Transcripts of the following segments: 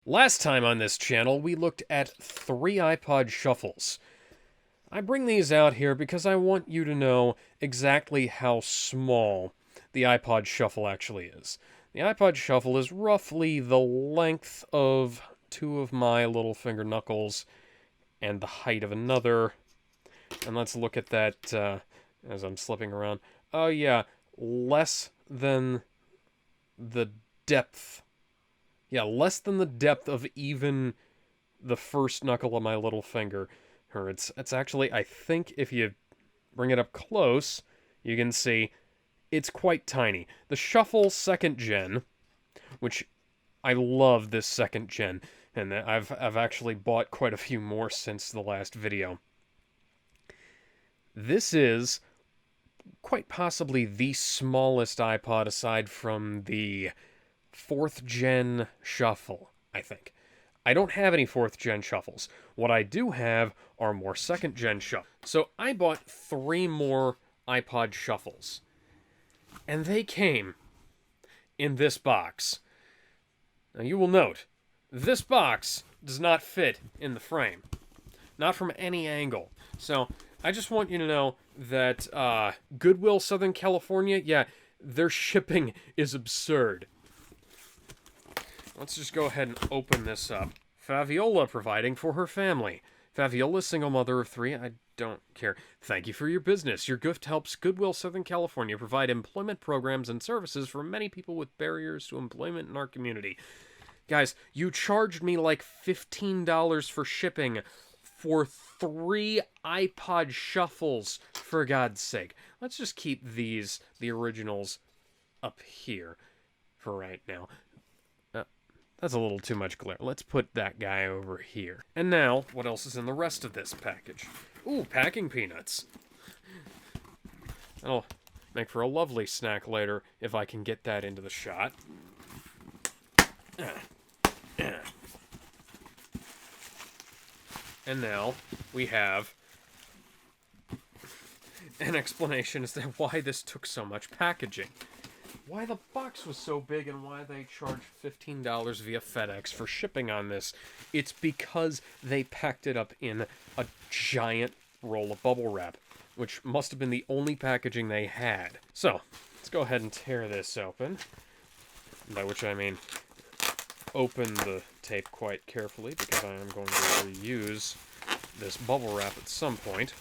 Last time on this channel, we looked at 3 iPod shuffles. I bring these out here because I want you to know exactly how small the iPod shuffle actually is. The iPod shuffle is roughly the length of 2 of my little finger knuckles and the height of another. And let's look at that as I'm slipping around. Oh yeah, less than the depth. Yeah, less than the depth of even the first knuckle of my little finger. It's actually, I think if you bring it up close, you can see it's quite tiny. The Shuffle 2nd Gen, which I love this 2nd Gen, and I've actually bought quite a few more since the last video. This is quite possibly the smallest iPod aside from the 4th Gen Shuffle, I think. I don't have any 4th Gen Shuffles. What I do have are more 2nd Gen Shuffles. So I bought 3 more iPod Shuffles. And they came in this box. Now you will note, this box does not fit in the frame. Not from any angle. So I just want you to know that GoodWill Southern California, yeah, their shipping is absurd. Let's just go ahead and open this up. Fabiola providing for her family. Fabiola, single mother of 3. I don't care. Thank you for your business. Your gift helps GoodWill Southern California provide employment programs and services for many people with barriers to employment in our community. Guys, you charged me like $15 for shipping for 3 iPod shuffles, for God's sake. Let's just keep the originals, up here for right now. That's a little too much glare. Let's put that guy over here. And now, what else is in the rest of this package? Ooh, packing peanuts. That'll make for a lovely snack later if I can get that into the shot. And now we have an explanation as to why this took so much packaging. Why the box was so big and why they charged $15 via FedEx for shipping on this. It's because they packed it up in a giant roll of bubble wrap, which must have been the only packaging they had. So, let's go ahead and tear this open. By which I mean open the tape quite carefully, because I am going to reuse this bubble wrap at some point.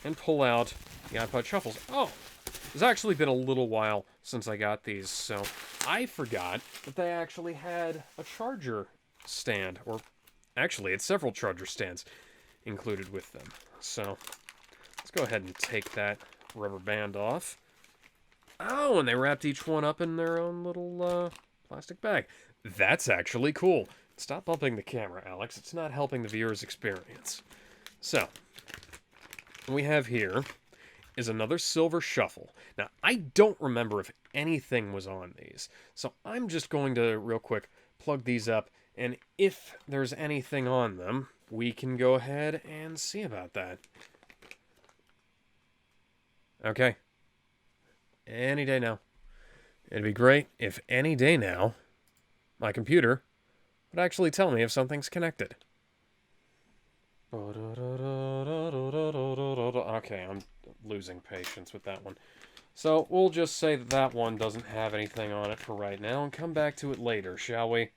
And pull out the iPod shuffles. Oh! It's actually been a little while since I got these, so I forgot that they actually had a charger stand, or actually it's several charger stands included with them. So let's go ahead and take that rubber band off. Oh, and they wrapped each one up in their own little plastic bag. That's actually cool. Stop bumping the camera, Alex. It's not helping the viewer's experience. So, what we have here is another silver shuffle. Now, I don't remember if anything was on these, so I'm just going to, real quick, plug these up, and if there's anything on them, we can go ahead and see about that. Okay. Any day now. It'd be great if any day now, my computer would actually tell me if something's connected. Okay, I'm losing patience with that one. So, we'll just say that that one doesn't have anything on it for right now, and come back to it later, shall we?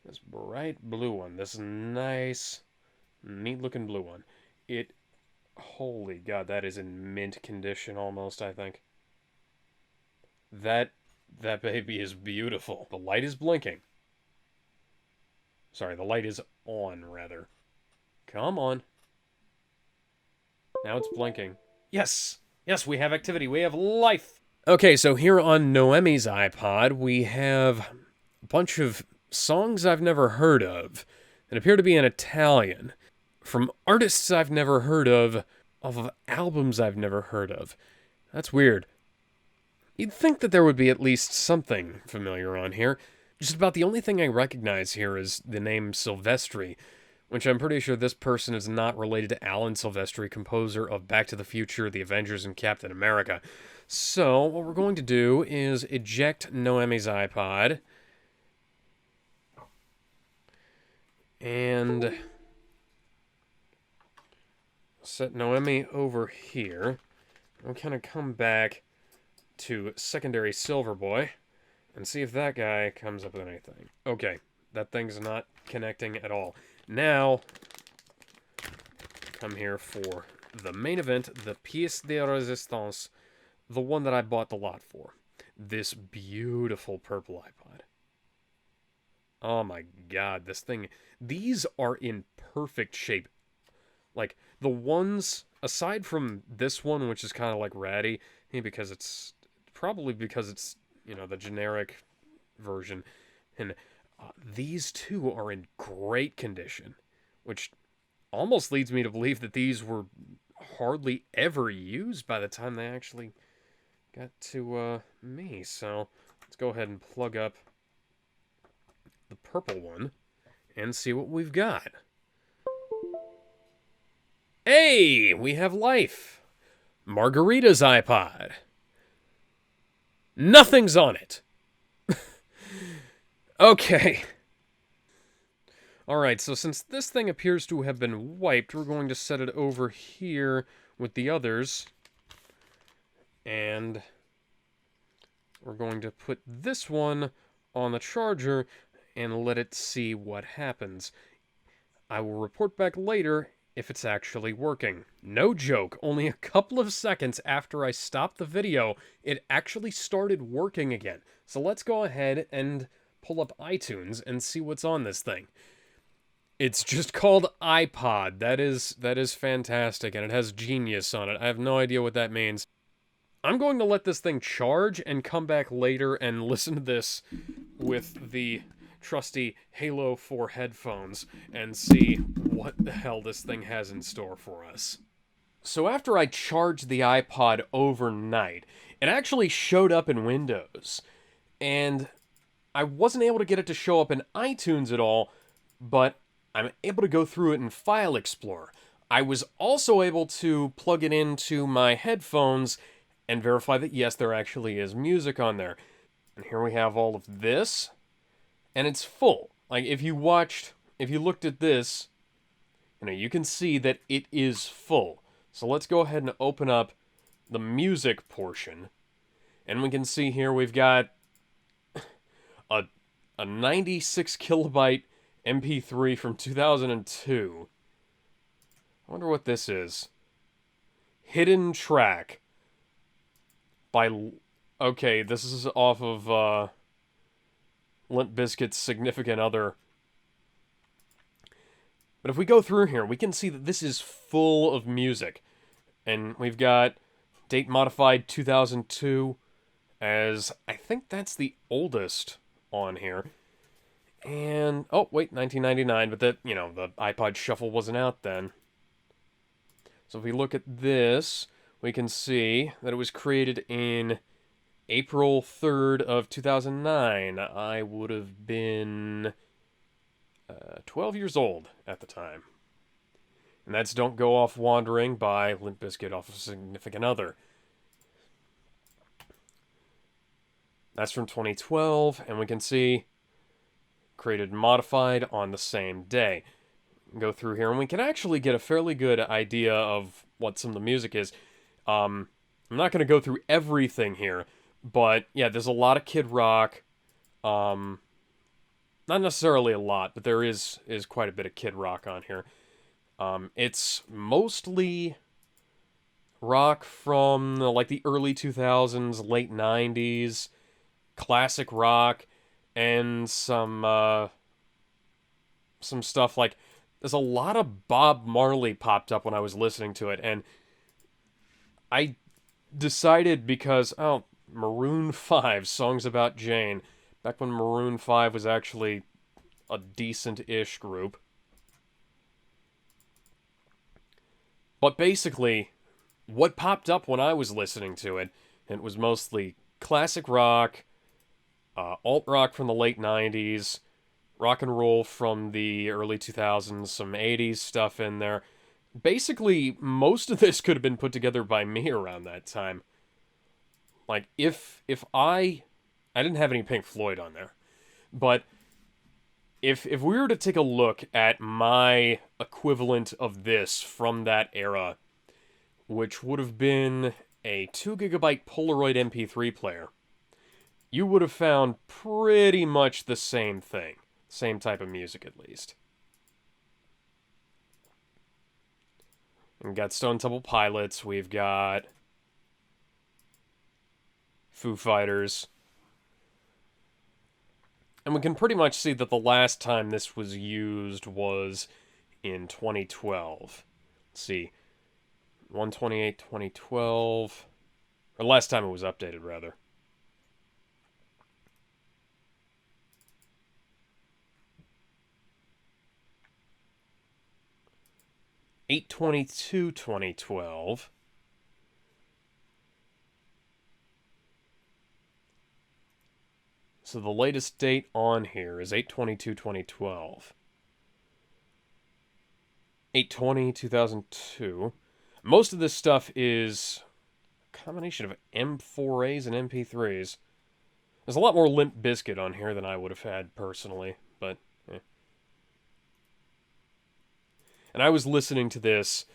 This bright blue one. This nice, neat-looking blue one. Holy God, that is in mint condition almost, I think. That baby is beautiful. The light is blinking. Sorry, the light is on, rather. Come on. Now it's blinking. Yes! Yes, we have activity. We have life! Okay, so here on Noemi's iPod, we have a bunch of songs I've never heard of that appear to be in Italian, from artists I've never heard of albums I've never heard of. That's weird. You'd think that there would be at least something familiar on here. Just about the only thing I recognize here is the name Silvestri, which I'm pretty sure this person is not related to Alan Silvestri, composer of Back to the Future, The Avengers, and Captain America. So, what we're going to do is eject Noemi's iPod, And set Noemi over here. We'll kind of come back to secondary Silver Boy and see if that guy comes up with anything. Okay, that thing's not connecting at all. Now, come here for the main event, the pièce de résistance, the one that I bought the lot for. This beautiful purple iPod. Oh my god, this thing... These are in perfect shape. Like, the ones, aside from this one, which is kind of like ratty, because it's... Probably because it's, you know, the generic version. And these two are in great condition, which almost leads me to believe that these were hardly ever used by the time they actually got to me. So let's go ahead and plug up the purple one and see what we've got. Hey, we have life. Margarita's iPod. Nothing's on it. Okay. Alright, so since this thing appears to have been wiped, we're going to set it over here with the others. And we're going to put this one on the charger and let it see what happens. I will report back later if it's actually working. No joke, only a couple of seconds after I stopped the video, it actually started working again. So let's go ahead and pull up iTunes and see what's on this thing. It's just called iPod. That is fantastic, and it has genius on it. I have no idea what that means. I'm going to let this thing charge and come back later and listen to this with the trusty Halo 4 headphones and see what the hell this thing has in store for us. So after I charged the iPod overnight, it actually showed up in Windows. And I wasn't able to get it to show up in iTunes at all, but I'm able to go through it in File Explorer. I was also able to plug it into my headphones and verify that yes, there actually is music on there. And here we have all of this, and it's full. Like, if you looked at this, you know, you can see that it is full. So let's go ahead and open up the music portion, and we can see here we've got a 96 kilobyte MP3 from 2002. I wonder what this is. Hidden Track by... Okay, this is off of Limp Bizkit's Significant Other. But if we go through here, we can see that this is full of music. And we've got date modified 2002, as I think that's the oldest on here. And, oh, wait, 1999, but that, you know, the iPod Shuffle wasn't out then. So if we look at this, we can see that it was created in April 3rd of 2009. I would have been 12 years old at the time. And that's Don't Go Off Wandering by Limp Bizkit off of Significant Other. That's from 2012, and we can see created and modified on the same day. Go through here, and we can actually get a fairly good idea of what some of the music is. I'm not going to go through everything here, but yeah, there's a lot of Kid Rock. Not necessarily a lot, but there is quite a bit of Kid Rock on here. It's mostly rock from like the early 2000s, late 90s, classic rock, and some stuff like... There's a lot of Bob Marley popped up when I was listening to it, and I decided because, oh, Maroon 5, Songs About Jane, back when Maroon 5 was actually a decent-ish group. But basically, what popped up when I was listening to it, it was mostly classic rock, alt-rock from the late 90s, rock and roll from the early 2000s, some 80s stuff in there. Basically, most of this could have been put together by me around that time. Like, if I didn't have any Pink Floyd on there, but If we were to take a look at my equivalent of this from that era, which would have been a 2 GB Polaroid MP3 player, you would have found pretty much the same thing. Same type of music, at least. We've got Stone Temple Pilots, we've got Foo Fighters. And we can pretty much see that the last time this was used was in 2012. Let's see. 1/28/2012. Or last time it was updated, rather. (8/22/2012). So the latest date on here is 8/22/2012. 8/20/2002. Most of this stuff is a combination of M4As and MP3s. There's a lot more Limp Bizkit on here than I would have had personally, but And I was listening to this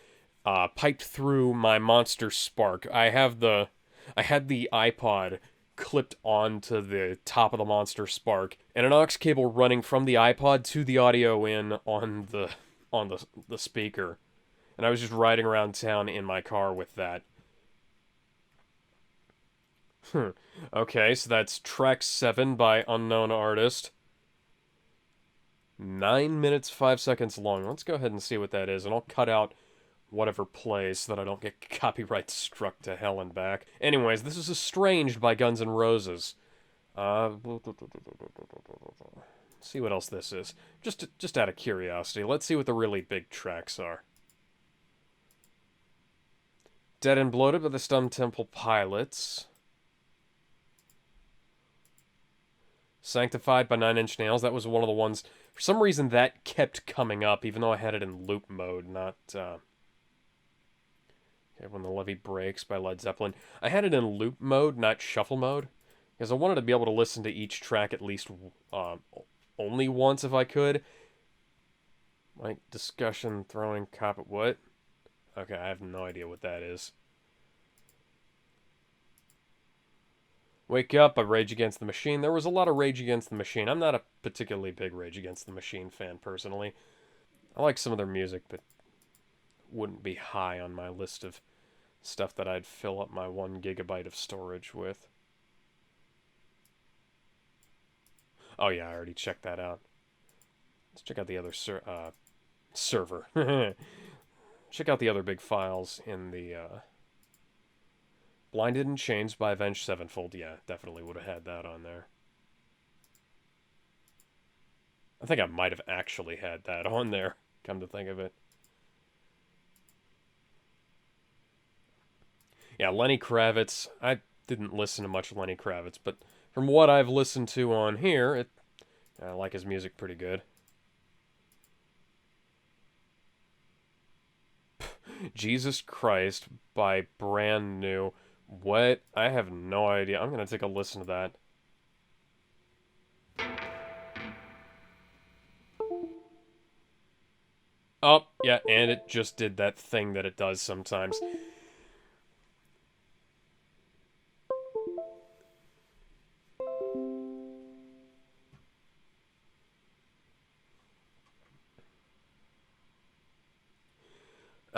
piped through my Monster Spark. I had the iPod clipped onto the top of the Monster Spark, and an aux cable running from the iPod to the audio in on the speaker. And I was just riding around town in my car with that. Okay, so that's track 7 by unknown artist. 9 minutes, 5 seconds long. Let's go ahead and see what that is, and I'll cut out whatever plays so that I don't get copyright struck to hell and back. Anyways, this is Estranged by Guns N' Roses. See what else this is. Just out of curiosity, let's see what the really big tracks are. Dead and Bloated by the Stone Temple Pilots. Sanctified by 9 Inch Nails. That was one of the ones. For some reason, that kept coming up, even though I had it in loop mode, not. Okay, When the Levee Breaks by Led Zeppelin. I had it in loop mode, not shuffle mode, because I wanted to be able to listen to each track at least only once if I could. Like discussion, throwing, cop it. What? Okay, I have no idea what that is. Wake Up by Rage Against the Machine. There was a lot of Rage Against the Machine. I'm not a particularly big Rage Against the Machine fan, personally. I like some of their music, but wouldn't be high on my list of stuff that I'd fill up my 1 GB of storage with. Oh yeah, I already checked that out. Let's check out the other server. Check out the other big files in the... Blinded in Chains by Avenged Sevenfold. Yeah, definitely would have had that on there. I think I might have actually had that on there, come to think of it. Yeah, Lenny Kravitz. I didn't listen to much Lenny Kravitz, but from what I've listened to on here, I like his music pretty good. Jesus Christ by Brand New. What? I have no idea. I'm going to take a listen to that. Oh, yeah, and it just did that thing that it does sometimes.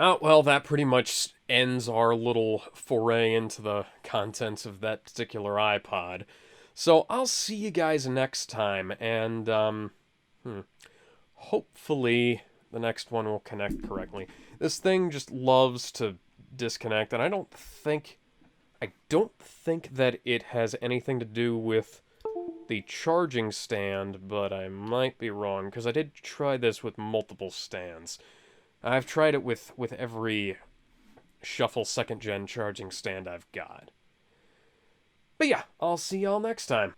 Oh, well, that pretty much ends our little foray into the contents of that particular iPod. So I'll see you guys next time, and hopefully the next one will connect correctly. This thing just loves to disconnect, and I don't think that it has anything to do with the charging stand, but I might be wrong, because I did try this with multiple stands. I've tried it with every Shuffle 2nd Gen charging stand I've got. But yeah, I'll see y'all next time.